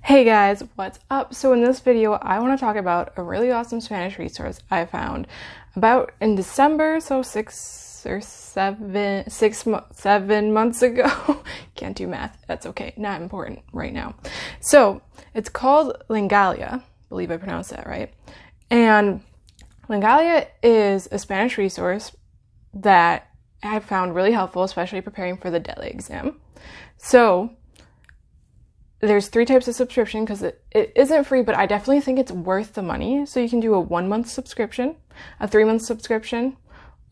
Hey guys, what's up? So in this video, I want to talk about a really awesome Spanish resource I found about in December, so 7 months ago. Can't do math. That's okay. Not important right now. So it's called Lengalia. I believe I pronounced that right. And Lengalia is a Spanish resource that I found really helpful, especially preparing for the DELE exam. So there's 3 types of subscription because it isn't free, but I definitely think it's worth the money. So you can do a 1-month subscription, a 3-month subscription,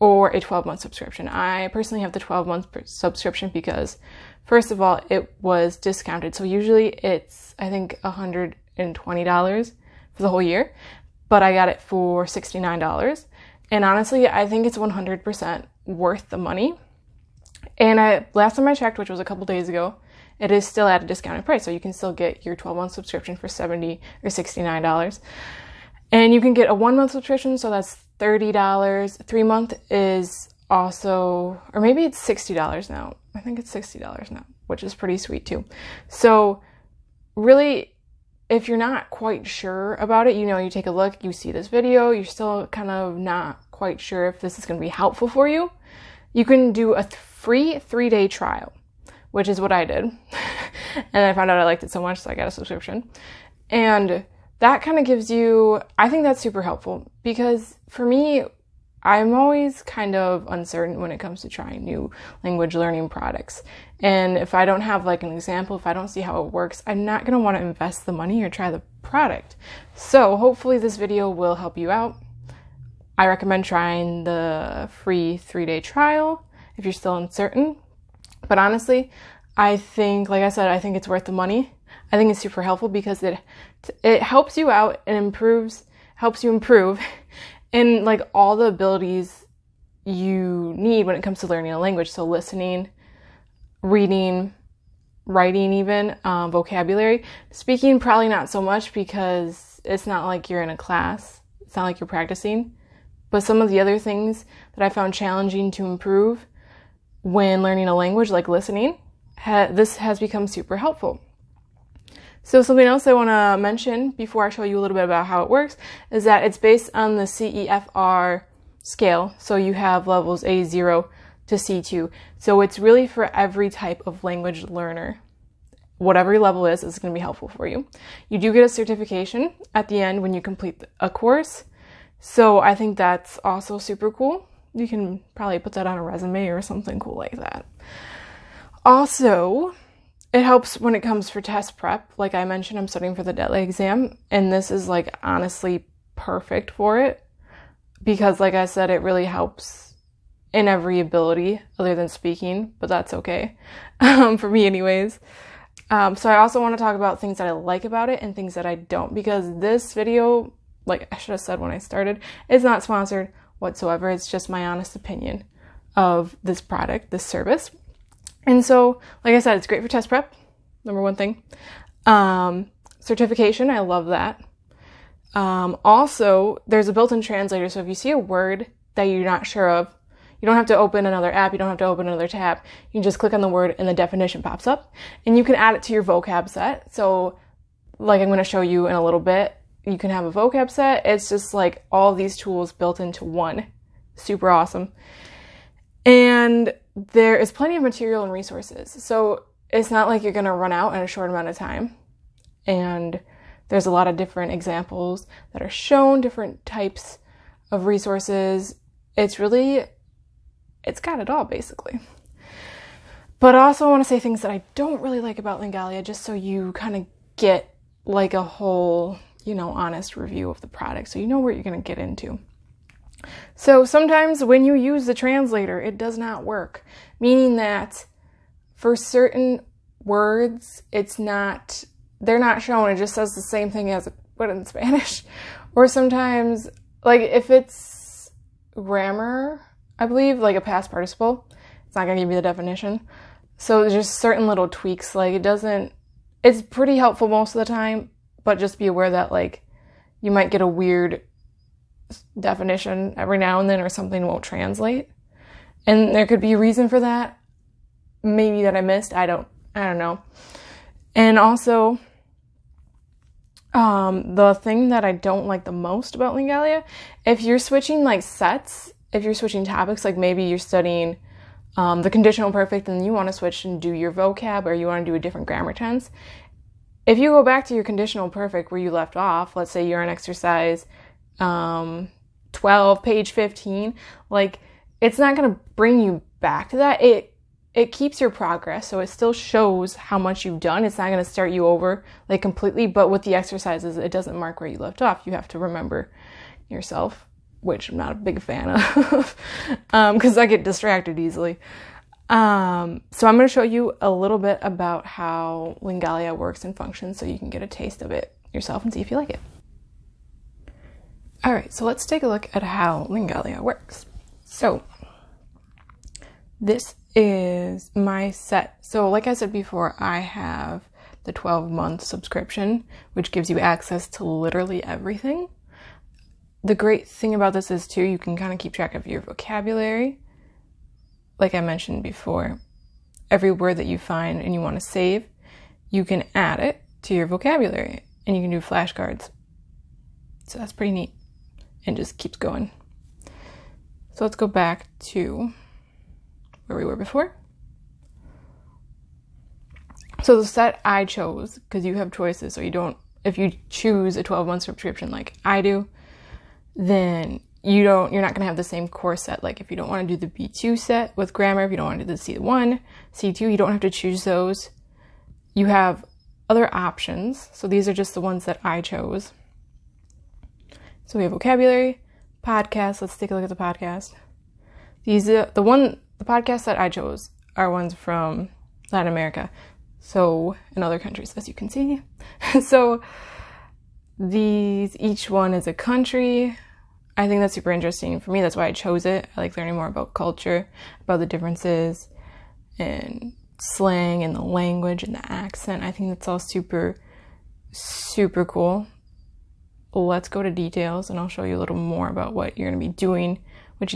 or a 12-month subscription. I personally have the 12-month subscription because, first of all, it was discounted. So usually it's, I think, $120 for the whole year, but I got it for $69. And honestly, I think it's 100% worth the money. And last time I checked, which was a couple days ago, it is still at a discounted price. So you can still get your 12-month subscription for $70 or $69. And you can get a 1-month subscription, so that's $30. 3-month is also, or maybe it's $60 now. I think it's $60 now, which is pretty sweet too. So really, if you're not quite sure about it, you take a look, you see this video, you're still kind of not quite sure if this is going to be helpful for you, you can do a free 3-day trial, which is what I did. And I found out I liked it so much, so I got a subscription. And that kind of gives you, I think that's super helpful because for me, I'm always kind of uncertain when it comes to trying new language learning products. And if I don't have like an example, if I don't see how it works, I'm not going to want to invest the money or try the product. So hopefully this video will help you out. I recommend trying the free 3-day trial if you're still uncertain. But honestly, I think, like I said, I think it's worth the money. I think it's super helpful because it helps you out and helps you improve in like all the abilities you need when it comes to learning a language. So listening, reading, writing even, vocabulary. Speaking, probably not so much because it's not like you're in a class. It's not like you're practicing. But some of the other things that I found challenging to improve when learning a language, like listening, this has become super helpful. So something else I want to mention before I show you a little bit about how it works is that it's based on the CEFR scale. So you have levels A0 to C2. So it's really for every type of language learner. Whatever your level is, it's going to be helpful for you. You do get a certification at the end when you complete a course. So I think that's also super cool. You can probably put that on a resume or something cool like that. Also, it helps when it comes for test prep. Like I mentioned, I'm studying for the DELE exam, and this is like honestly perfect for it because, like I said, it really helps in every ability other than speaking, but that's okay for me anyways. So I also want to talk about things that I like about it and things that I don't, because this video, like I should have said when I started, is not sponsored whatsoever. It's just my honest opinion of this product, this service. And so, like I said, it's great for test prep, number one thing. Certification, I love that. Also, there's a built-in translator, so if you see a word that you're not sure of, you don't have to open another app, you don't have to open another tab. You can just click on the word and the definition pops up, and you can add it to your vocab set. So, like I'm going to show you in a little bit, you can have a vocab set. It's just like all these tools built into one. Super awesome. And there is plenty of material and resources. So it's not like you're going to run out in a short amount of time. And there's a lot of different examples that are shown, different types of resources. It's got it all basically. But I also want to say things that I don't really like about Lengalia, just so you kind of get like a whole, honest review of the product, so you know what you're going to get into. So sometimes when you use the translator, it does not work, meaning that for certain words, they're not shown. It just says the same thing as it would in Spanish. Or sometimes, like if it's grammar, I believe, like a past participle, it's not going to give you the definition. So there's just certain little tweaks. Like it's pretty helpful most of the time, but just be aware that like you might get a weird definition every now and then, or something won't translate. And there could be a reason for that. Maybe that I missed. I don't know. And also, The thing that I don't like the most about Lengalia, if you're switching like sets, if you're switching topics, like maybe you're studying the conditional perfect and you want to switch and do your vocab, or you want to do a different grammar tense. If you go back to your conditional perfect where you left off, let's say you're on exercise 12, page 15, like it's not going to bring you back to that. It keeps your progress, so it still shows how much you've done. It's not going to start you over like completely, but with the exercises, it doesn't mark where you left off. You have to remember yourself, which I'm not a big fan of because I get distracted easily. So I'm going to show you a little bit about how Lengalia works and functions so you can get a taste of it yourself and see if you like it. All right, so let's take a look at how Lengalia works. So this is my set. So like I said before, I have the 12-month subscription, which gives you access to literally everything. The great thing about this is too, you can kind of keep track of your vocabulary. Like I mentioned before, every word that you find and you want to save, you can add it to your vocabulary and you can do flashcards. So that's pretty neat and just keeps going. So let's go back to where we were before. So the set I chose, because you have choices, so you don't, if you choose a 12-month subscription like I do, then you're not going to have the same course set. Like if you don't want to do the B2 set with grammar, if you don't want to do the C1, C2, you don't have to choose those. You have other options. So these are just the ones that I chose. So we have vocabulary, podcast. Let's take a look at the podcast. These are the podcasts that I chose are ones from Latin America, so in other countries, as you can see. So each one is a country. I think that's super interesting for me. That's why I chose it. I like learning more about culture, about the differences and slang and the language and the accent. I think that's all super, super cool. Let's go to details and I'll show you a little more about what you're going to be doing, which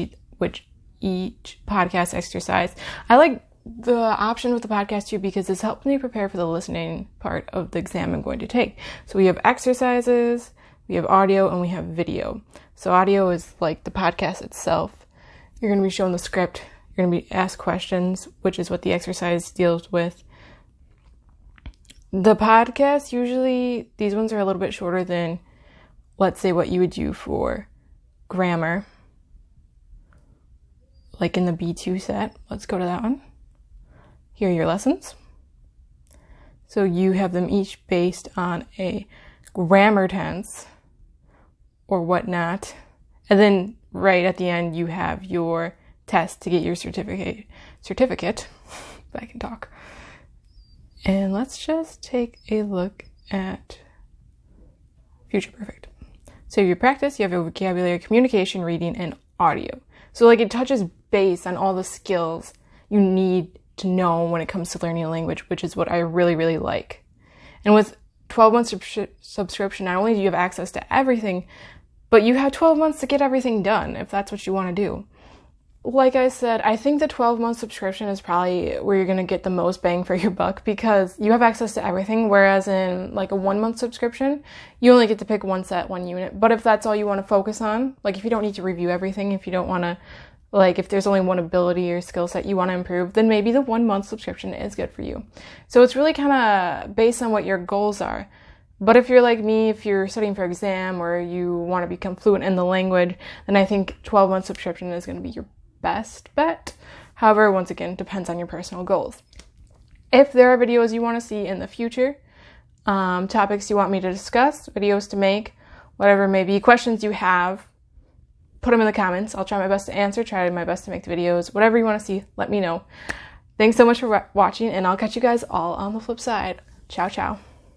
each podcast exercise. I like the option with the podcast too because this helps me prepare for the listening part of the exam I'm going to take. So we have exercises, we have audio, and we have video. So audio is like the podcast itself. You're going to be shown the script. You're going to be asked questions, which is what the exercise deals with. The podcast, usually these ones are a little bit shorter than, let's say, what you would do for grammar. Like in the B2 set. Let's go to that one. Here are your lessons. So you have them each based on a grammar tense or whatnot. And then right at the end, you have your test to get your certificate, if I can talk. And let's just take a look at Future Perfect. So your practice, you have your vocabulary, communication, reading, and audio. So like it touches base on all the skills you need to know when it comes to learning a language, which is what I really, really like. And with 12 months subscription, not only do you have access to everything, but you have 12 months to get everything done if that's what you want to do. Like I said, I think the 12-month subscription is probably where you're going to get the most bang for your buck because you have access to everything, whereas in like a 1-month subscription, you only get to pick one set, one unit. But if that's all you want to focus on, like if you don't need to review everything, if you don't want to, like if there's only one ability or skill set you want to improve, then maybe the 1-month subscription is good for you. So it's really kind of based on what your goals are. But if you're like me, if you're studying for exam or you want to become fluent in the language, then I think 12-month subscription is going to be your best bet. However, once again, depends on your personal goals. If there are videos you want to see in the future, topics you want me to discuss, videos to make, whatever may be, questions you have, put them in the comments. I'll try my best to answer, try my best to make the videos. Whatever you want to see, let me know. Thanks so much for watching, and I'll catch you guys all on the flip side. Ciao, ciao.